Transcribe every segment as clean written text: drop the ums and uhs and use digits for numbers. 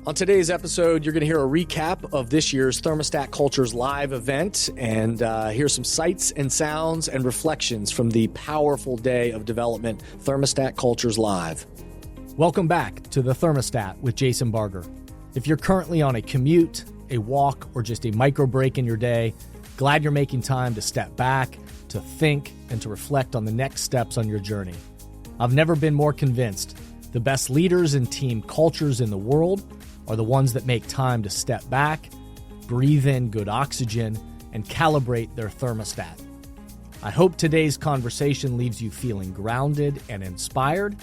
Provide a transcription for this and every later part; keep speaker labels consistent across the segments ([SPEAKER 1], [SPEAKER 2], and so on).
[SPEAKER 1] On today's episode, you're going to hear a recap of this year's Thermostat Cultures live event and hear some sights and sounds and reflections from the powerful day of development, Thermostat Cultures Live. Welcome back to The Thermostat with Jason Barger. If you're currently on a commute, a walk, or just a micro break in your day, glad you're making time to step back, to think, and to reflect on the next steps on your journey. I've never been more convinced the best leaders and team cultures in the world are the ones that make time to step back, breathe in good oxygen, and calibrate their thermostat. I hope today's conversation leaves you feeling grounded and inspired.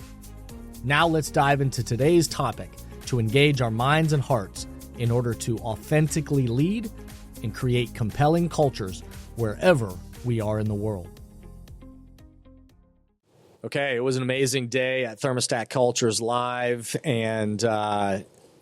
[SPEAKER 1] Now let's dive into today's topic to engage our minds and hearts in order to authentically lead and create compelling cultures wherever we are in the world. Okay, it was an amazing day at Thermostat Cultures Live, and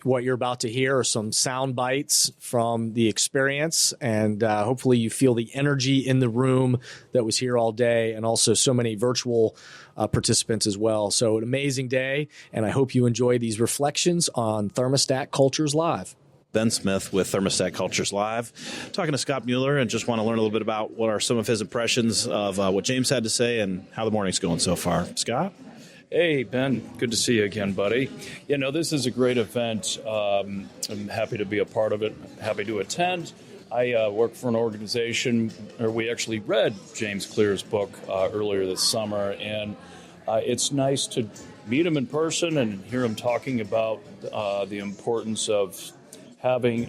[SPEAKER 1] what you're about to hear are some sound bites from the experience, and hopefully you feel the energy in the room that was here all day, and also so many virtual participants as well. So an amazing day, and I hope you enjoy these reflections on Thermostat Cultures Live.
[SPEAKER 2] Ben Smith with Thermostat Cultures Live, talking to Scott Mueller, and just want to learn a little bit about what are some of his impressions of what James had to say and how the morning's going so far. Scott?
[SPEAKER 3] Hey, Ben. Good to see you again, buddy. You know, this is a great event. I'm happy to be a part of it, happy to attend. I work for an organization, or we actually read James Clear's book earlier this summer, and it's nice to meet him in person and hear him talking about the importance of having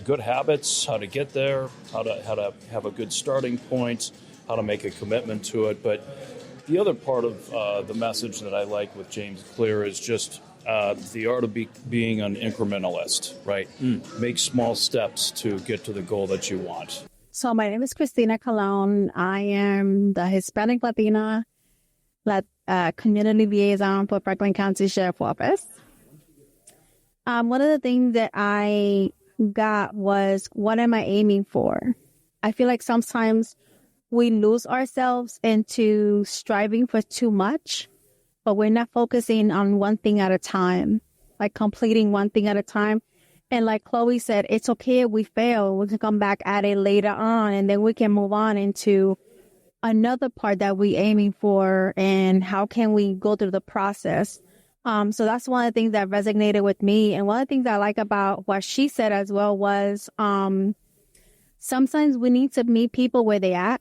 [SPEAKER 3] good habits, how to get there, how to have a good starting point, how to make a commitment to it. But the other part of the message that I like with James Clear is just the art of being an incrementalist, right? Make small steps to get to the goal that you want.
[SPEAKER 4] So my name is Christina Colon. I am the Hispanic Latina community liaison for Franklin County Sheriff's Office. One of the things that I got was, what am I aiming for? I feel like sometimes we lose ourselves into striving for too much, but we're not focusing on one thing at a time, like completing one thing at a time. And like Chloe said, it's okay if we fail. We can come back at it later on, and then we can move on into another part that we're aiming for, and how can we go through the process. So that's one of the things that resonated with me. And one of the things I like about what she said as well was sometimes we need to meet people where they're at.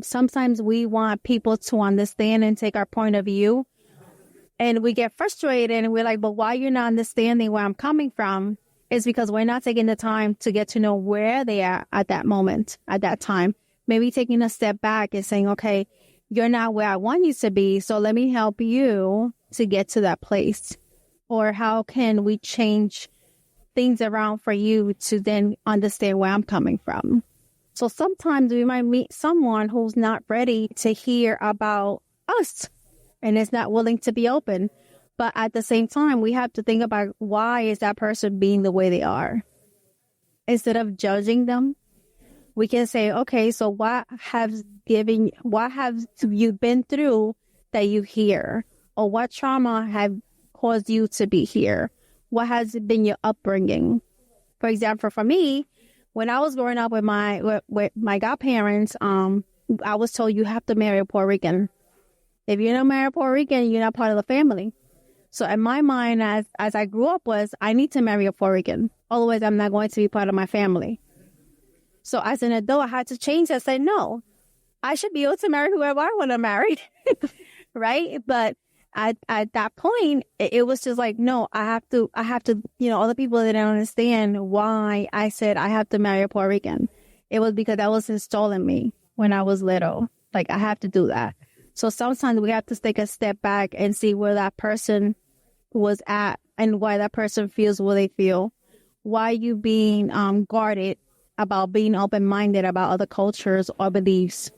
[SPEAKER 4] Sometimes we want people to understand and take our point of view. And we get frustrated and we're like, but why you're not understanding where I'm coming from? It's because we're not taking the time to get to know where they are at that moment, at that time. Maybe taking a step back and saying, okay, you're not where I want you to be, so let me help you to get to that place. Or how can we change things around for you to then understand where I'm coming from? So sometimes we might meet someone who's not ready to hear about us and is not willing to be open. But at the same time, we have to think about, why is that person being the way they are? Instead of judging them, we can say, okay, so what have you been through that you here? Or what trauma have caused you to be here? What has been your upbringing? For example, for me, when I was growing up with my godparents, I was told you have to marry a Puerto Rican. If you don't marry a Puerto Rican, you're not part of the family. So in my mind, as I grew up, was I need to marry a Puerto Rican. Otherwise, I'm not going to be part of my family. So as an adult, I had to change. I said, no, I should be able to marry whoever I want to marry, right? But at that point, it was just like, no, I have to, other people didn't understand why I said I have to marry a Puerto Rican. It was because that was installed in me when I was little. Like, I have to do that. So sometimes we have to take a step back and see where that person was at and why that person feels what they feel. Why you being guarded about being open-minded about other cultures or beliefs.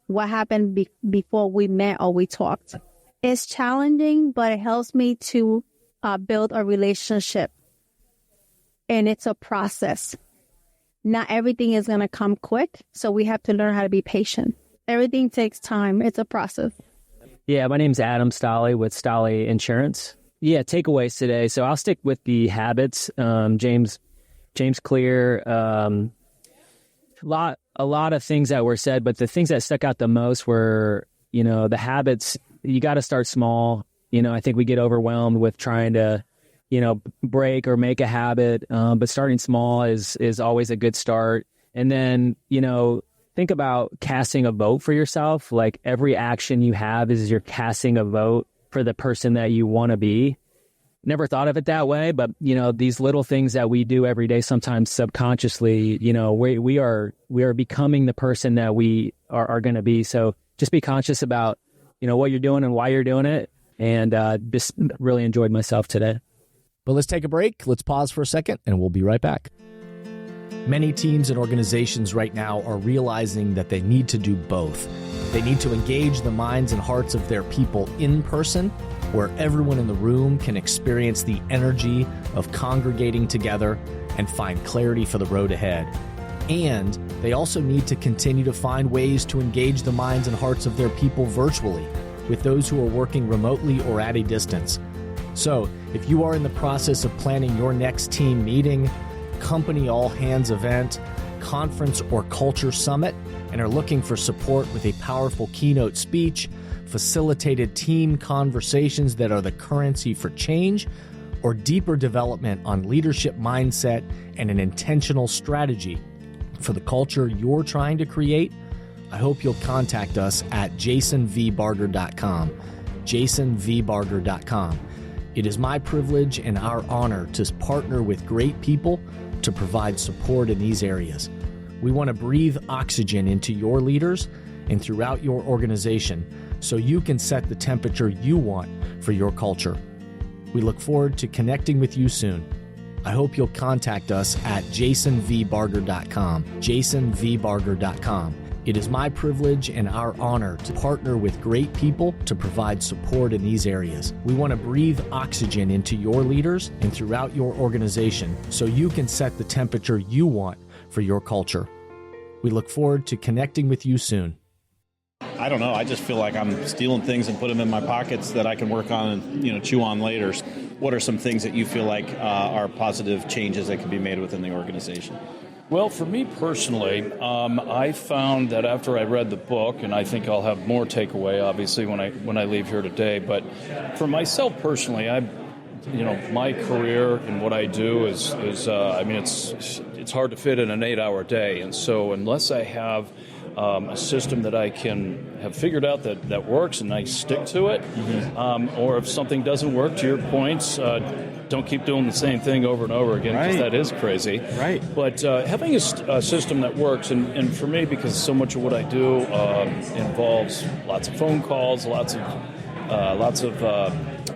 [SPEAKER 4] What happened before we met or we talked. It's challenging, but it helps me to build a relationship. And it's a process. Not everything is going to come quick, so we have to learn how to be patient. Everything takes time. It's a process.
[SPEAKER 5] Yeah, my name's Adam Stolley with Stolley Insurance. takeaways today. So I'll stick with the habits. James Clear, a lot of things that were said, but the things that stuck out the most were, the habits. You got to start small. I think we get overwhelmed with trying to, break or make a habit. But starting small is always a good start. And then, think about casting a vote for yourself. Like every action you have is you're casting a vote for the person that you want to be. Never thought of it that way, but these little things that we do every day, sometimes subconsciously, we are becoming the person that we are going to be. So just be conscious about, what you're doing and why you're doing it. And just really enjoyed myself today.
[SPEAKER 1] But let's take a break. Let's pause for a second, and we'll be right back. Many teams and organizations right now are realizing that they need to do both. They need to engage the minds and hearts of their people in person, where everyone in the room can experience the energy of congregating together and find clarity for the road ahead. And they also need to continue to find ways to engage the minds and hearts of their people virtually, with those who are working remotely or at a distance. So, if you are in the process of planning your next team meeting, company all-hands event, conference or culture summit, and are looking for support with a powerful keynote speech, facilitated team conversations that are the currency for change, or deeper development on leadership mindset and an intentional strategy for the culture you're trying to create, I hope you'll contact us at jasonvbarger.com, jasonvbarger.com. It is my privilege and our honor to partner with great people to provide support in these areas. We want to breathe oxygen into your leaders and throughout your organization so you can set the temperature you want for your culture. We look forward to connecting with you soon. I hope you'll contact us at jasonvbarger.com, jasonvbarger.com. It is my privilege and our honor to partner with great people to provide support in these areas. We want to breathe oxygen into your leaders and throughout your organization so you can set the temperature you want for your culture. We look forward to connecting with you soon.
[SPEAKER 2] I don't know. I just feel like I'm stealing things and put them in my pockets that I can work on and chew on later. What are some things that you feel like are positive changes that can be made within the organization?
[SPEAKER 3] Well, for me personally, I found that after I read the book, and I think I'll have more takeaway, obviously, when I leave here today. But for myself personally, my career and what I do is it's hard to fit in an 8-hour day, and so unless I have a system that I can have figured out that works and I stick to it, or if something doesn't work, to your points, don't keep doing the same thing over and over again, because that is crazy. Right. But having a system that works, and for me, because so much of what I do involves lots of phone calls, lots of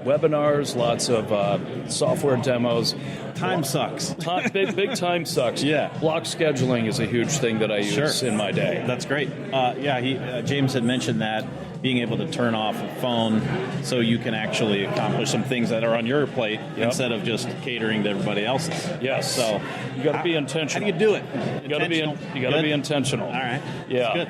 [SPEAKER 3] webinars, lots of software demos.
[SPEAKER 2] Time sucks.
[SPEAKER 3] Big time sucks.
[SPEAKER 2] Yeah.
[SPEAKER 3] Block scheduling is a huge thing that I use in my day.
[SPEAKER 2] That's great. James had mentioned that, being able to turn off a phone so you can actually accomplish some things that are on your plate instead of just catering to everybody else's.
[SPEAKER 3] Yes.
[SPEAKER 2] So
[SPEAKER 3] you got to be intentional.
[SPEAKER 2] How do you do it?
[SPEAKER 3] You got to be intentional.
[SPEAKER 2] All right.
[SPEAKER 3] Yeah.
[SPEAKER 2] That's good.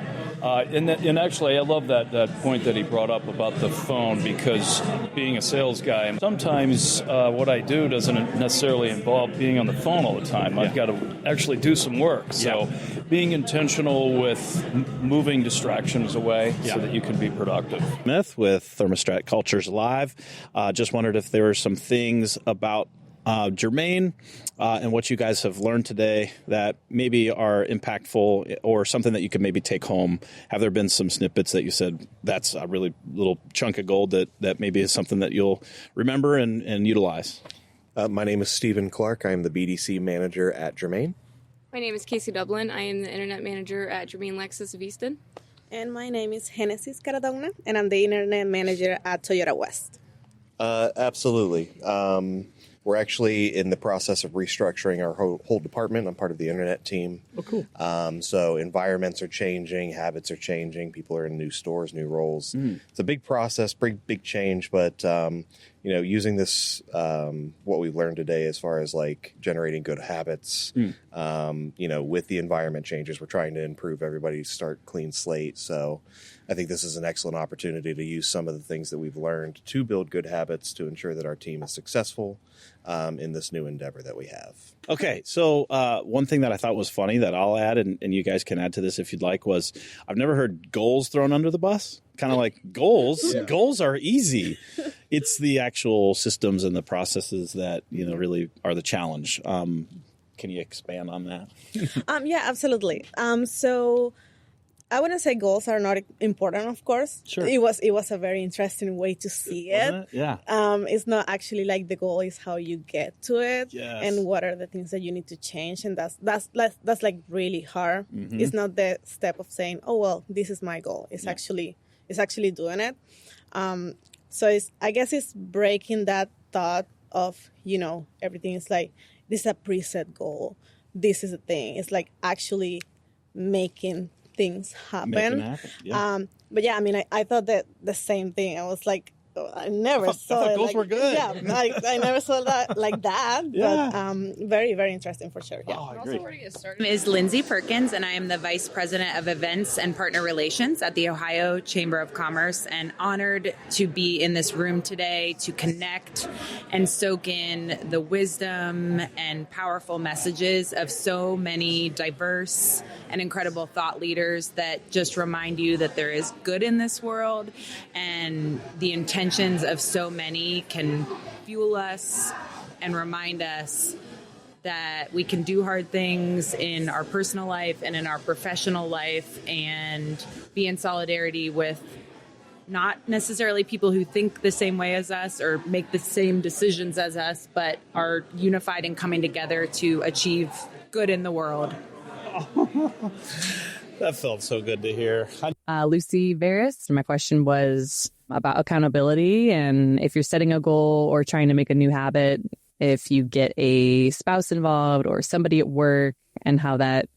[SPEAKER 3] And actually, I love that point that he brought up about the phone, because being a sales guy, sometimes what I do doesn't necessarily involve being on the phone all the time. I've got to actually do some work. So being intentional with moving distractions away so that you can be productive.
[SPEAKER 2] Smith with Thermostat Cultures Live. Just wondered if there were some things about Jermaine and what you guys have learned today that maybe are impactful, or something that you could maybe take home. Have there been some snippets that you said, that's a really little chunk of gold that maybe is something that you'll remember and utilize?
[SPEAKER 6] My name is Stephen Clark. I am the BDC manager at Jermaine.
[SPEAKER 7] My name is Casey Dublin. I am the internet manager at Jermaine Lexus of Easton.
[SPEAKER 8] And my name is Genesis Caradona, and I'm the internet manager at Toyota West.
[SPEAKER 6] Absolutely. We're actually in the process of restructuring our whole department. I'm part of the internet team.
[SPEAKER 2] Oh, cool.
[SPEAKER 6] So environments are changing, habits are changing, people are in new stores, new roles. It's a big process, big change, but using this, what we've learned today as far as like generating good habits, with the environment changes, we're trying to improve everybody's start clean slate. So I think this is an excellent opportunity to use some of the things that we've learned to build good habits to ensure that our team is successful in this new endeavor that we have.
[SPEAKER 2] Okay, so one thing that I thought was funny that I'll add, and you guys can add to this if you'd like, was I've never heard goals thrown under the bus. Kind of like goals. Yeah. Goals are easy. It's the actual systems and the processes that really are the challenge. Can you expand on that?
[SPEAKER 8] Yeah, absolutely. So I wouldn't say goals are not important, of course. Sure. It was a very interesting way to see it. Yeah. It's not actually like the goal is how you get to it, and what are the things that you need to change, and that's like really hard. Mm-hmm. It's not the step of saying, oh well, this is my goal. It's actually doing it. So I guess it's breaking that thought of everything is like this is a preset goal. This is a thing. It's like actually making things happen. Yeah. But yeah, I mean, I thought that the same thing. I was like, I never saw it.
[SPEAKER 2] Goals were good.
[SPEAKER 8] Yeah, I never saw that like that. Yeah. But very, very interesting for sure. Yeah.
[SPEAKER 2] Oh, I agree.
[SPEAKER 9] Also, where to get started. My name is Lindsay Perkins, and I am the Vice President of Events and Partner Relations at the Ohio Chamber of Commerce, and honored to be in this room today to connect and soak in the wisdom and powerful messages of so many diverse and incredible thought leaders that just remind you that there is good in this world, and the intentions of so many can fuel us and remind us that we can do hard things in our personal life and in our professional life, and be in solidarity with not necessarily people who think the same way as us or make the same decisions as us, but are unified and coming together to achieve good in the world.
[SPEAKER 2] That felt so good to hear.
[SPEAKER 10] Lucy Veris. My question was about accountability, and if you're setting a goal or trying to make a new habit, if you get a spouse involved or somebody at work, and how that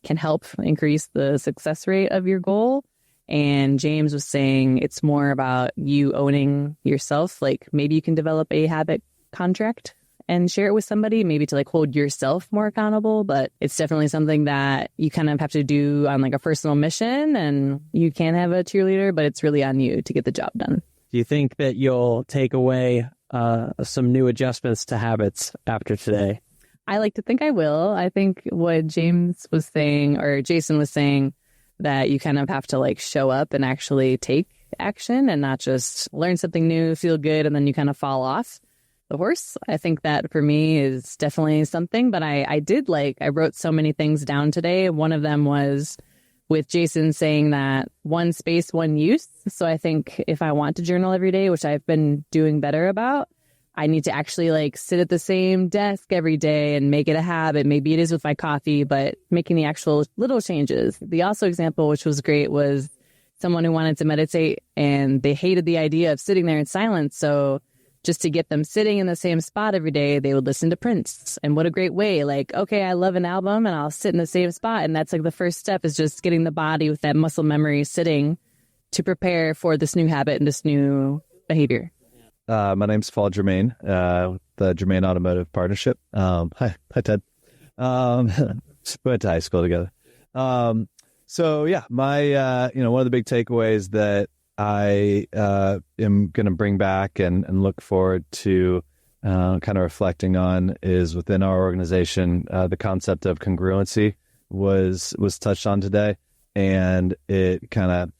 [SPEAKER 10] can help increase the success rate of your goal. And James was saying it's more about you owning yourself. Like maybe you can develop a habit contract and share it with somebody, maybe to like hold yourself more accountable. But it's definitely something that you kind of have to do on like a personal mission, and you can have a cheerleader, but it's really on you to get the job done.
[SPEAKER 5] Do you think that you'll take away some new adjustments to habits after today?
[SPEAKER 10] I like to think I will. I think what James was saying, or Jason was saying, that you kind of have to like show up and actually take action and not just learn something new, feel good, and then you kind of fall off the horse. I think that for me is definitely something, but I wrote so many things down today. One of them was with Jason saying that one space, one use. So I think if I want to journal every day, which I've been doing better about, I need to actually like sit at the same desk every day and make it a habit. Maybe it is with my coffee, but making the actual little changes. The also example, which was great, was someone who wanted to meditate and they hated the idea of sitting there in silence. So just to get them sitting in the same spot every day, they would listen to Prince. And what a great way. Like, okay, I love an album and I'll sit in the same spot. And that's like the first step, is just getting the body with that muscle memory sitting to prepare for this new habit and this new behavior.
[SPEAKER 11] My name's Paul Germain, the Germain Automotive Partnership. Hi, Ted. Went to high school together. So yeah, my, one of the big takeaways that I am going to bring back and look forward to kind of reflecting on is within our organization, the concept of congruency was touched on today, and it kind of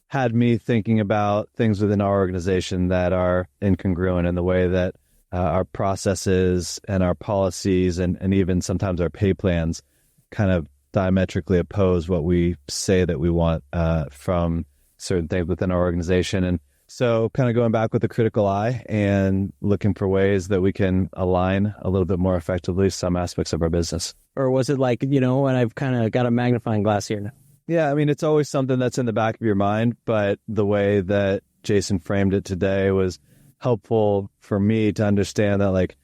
[SPEAKER 11] had me thinking about things within our organization that are incongruent in the way that our processes and our policies and even sometimes our pay plans kind of diametrically oppose what we say that we want from certain things within our organization. And so kind of going back with a critical eye and looking for ways that we can align a little bit more effectively some aspects of our business.
[SPEAKER 5] Or was it like, when I've kind of got a magnifying glass here now?
[SPEAKER 11] Yeah, I mean, it's always something that's in the back of your mind, but the way that Jason framed it today was helpful for me to understand that, like,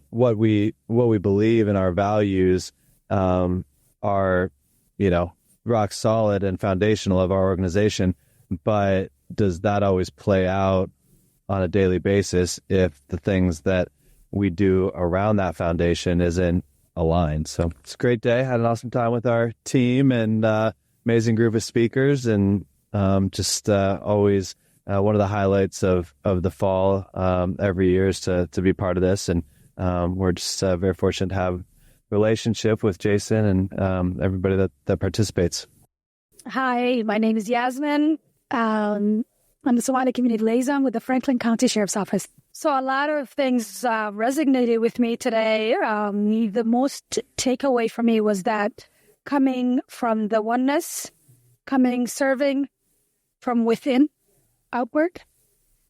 [SPEAKER 11] what we believe in our values are, rock solid and foundational of our organization. But does that always play out on a daily basis if the things that we do around that foundation isn't aligned. So it's a great day. Had an awesome time with our team and amazing group of speakers, and just always one of the highlights of the fall every year is to be part of this. And we're just very fortunate to have a relationship with Jason and everybody that participates.
[SPEAKER 12] Hi, my name is Yasmin. I'm the Sewanee Community Liaison with the Franklin County Sheriff's Office. So a lot of things resonated with me today. The most takeaway for me was that coming from the oneness, serving from within outward,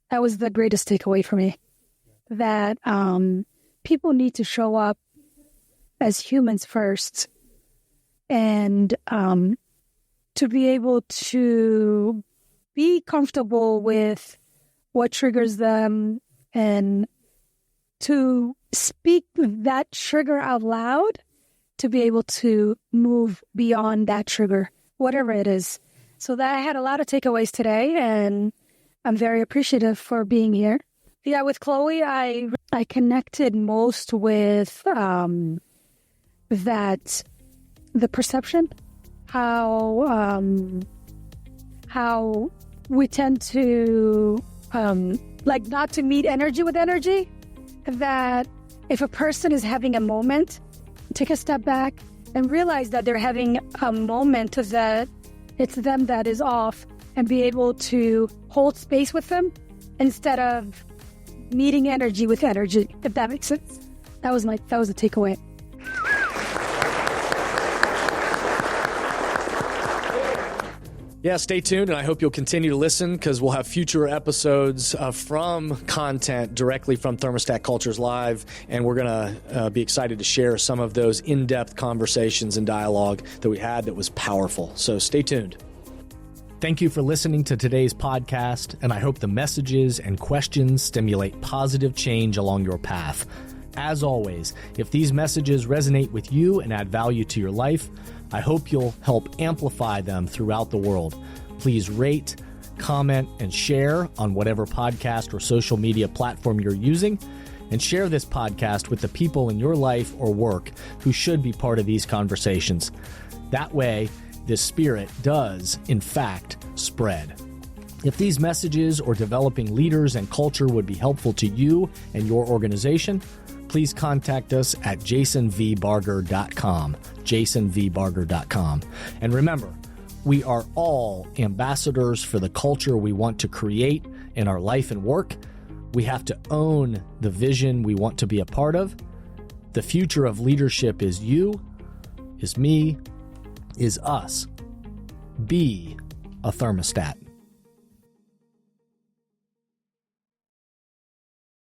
[SPEAKER 12] that was the greatest takeaway for me. That people need to show up as humans first, and to be able to be comfortable with what triggers them and to speak that trigger out loud, to be able to move beyond that trigger, whatever it is. So that I had a lot of takeaways today, and I'm very appreciative for being here. Yeah, with Chloe, I connected most with that the perception, how we tend to not to meet energy with energy. That if a person is having a moment, take a step back and realize that they're having a moment, that it's them that is off, and be able to hold space with them instead of meeting energy with energy, if that makes sense. That was the takeaway.
[SPEAKER 1] Yeah, stay tuned, and I hope you'll continue to listen, because we'll have future episodes from content directly from Thermostat Cultures Live, and we're going to be excited to share some of those in-depth conversations and dialogue that we had that was powerful. So stay tuned. Thank you for listening to today's podcast, and I hope the messages and questions stimulate positive change along your path. As always, if these messages resonate with you and add value to your life, I hope you'll help amplify them throughout the world. Please rate, comment, and share on whatever podcast or social media platform you're using, and share this podcast with the people in your life or work who should be part of these conversations. That way, this spirit does, in fact, spread. If these messages or developing leaders and culture would be helpful to you and your organization, please contact us at jasonvbarger.com, jasonvbarger.com. And remember, we are all ambassadors for the culture we want to create in our life and work. We have to own the vision we want to be a part of. The future of leadership is you, is me, is us. Be a thermostat.